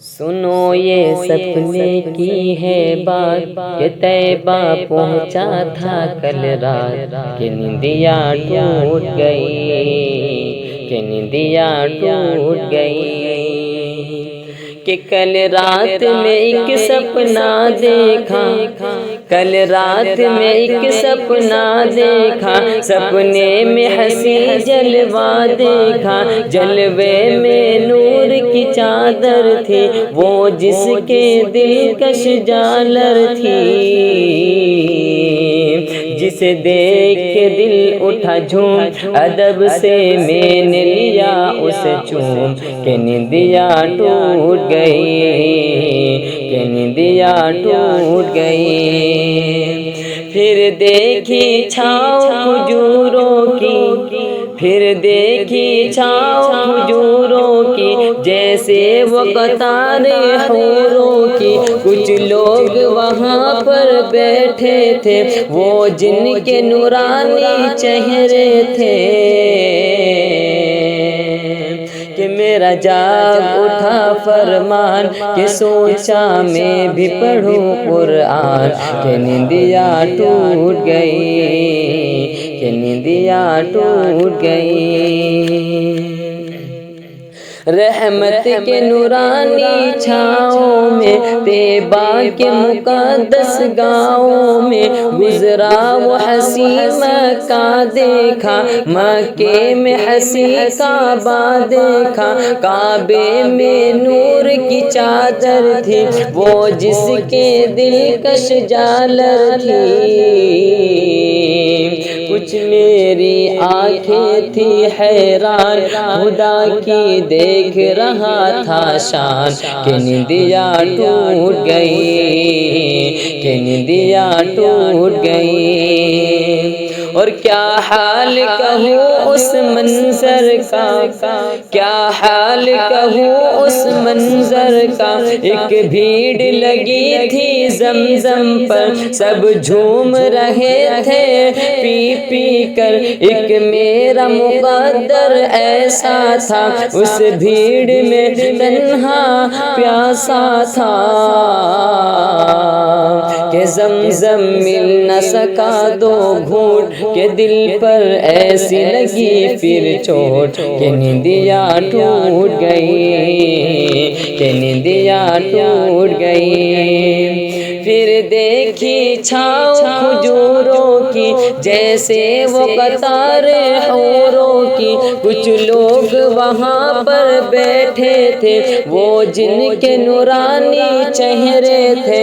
سنو یہ سپنے کی ہے بات کہ طیبہ پہنچا تھا کل رات، کہ نیندیاں ٹوٹ گئی، کہ نیندیاں ٹوٹ گئی، کہ کل رات میں ایک سپنا دیکھا، کل رات میں ایک سپنا دیکھا، سپنے میں حسین جلوہ دیکھا، جلوے میں نور کی چادر تھی، وہ جس کے دلکش جالر تھی، جسے دیکھ کے دل اٹھا جھوم، ادب سے میں نے لیا اسے چوم، کہ نیندیاں ٹوٹ گئی، کہ نیندیاں ٹوٹ گئی۔ پھر دیکھی چھاؤ کھجوروں کی، پھر دیکھی چھاؤ کھجوروں کی، جیسے وہ قطاریں حوروں کی، کچھ لوگ وہاں پر بیٹھے تھے، وہ جن کے نورانی چہرے تھے، کہ میرا جاگ اٹھا فرمان، کہ سوچا میں بھی پڑھوں قرآن، کہ نیندیاں ٹوٹ گئی، کہ نیندیاں ٹوٹ گئی۔ رحمت کے نورانی چھاؤں میں، طیبہ کے مقدس گاؤں میں، گزرا وہ حسین مکہ دیکھا، مکے میں حسین کعبہ دیکھا، کعبے میں نور کی چادر تھی، وہ جس کے دلکش جالر تھی، کچھ میری آنکھیں تھی حیران، خدا کی دیکھ رہا تھا شان، کہ نیندیاں ٹوٹ گئی، کہ نیندیاں ٹوٹ گئی۔ اور کیا حال کہوں اس منظر کا، کیا حال کہوں اس منظر کا، ایک بھیڑ لگی تھی زمزم پر، سب جھوم رہے تھے پی پی کر، ایک میرا مقدر ایسا تھا، اس بھیڑ میں تنہا پیاسا تھا، کہ زمزم مل نہ سکا دو گھونٹ، کہ دل پر ایسی لگی پھر چوٹ، کہ نیندیاں ٹوٹ گئی، کہ نیندیاں ٹوٹ گئی۔ پھر دیکھی چھاؤ کھجوروں کی، جیسے وہ قطاریں حوروں کی، کچھ لوگ وہاں پر بیٹھے تھے، وہ جن کے نورانی چہرے تھے۔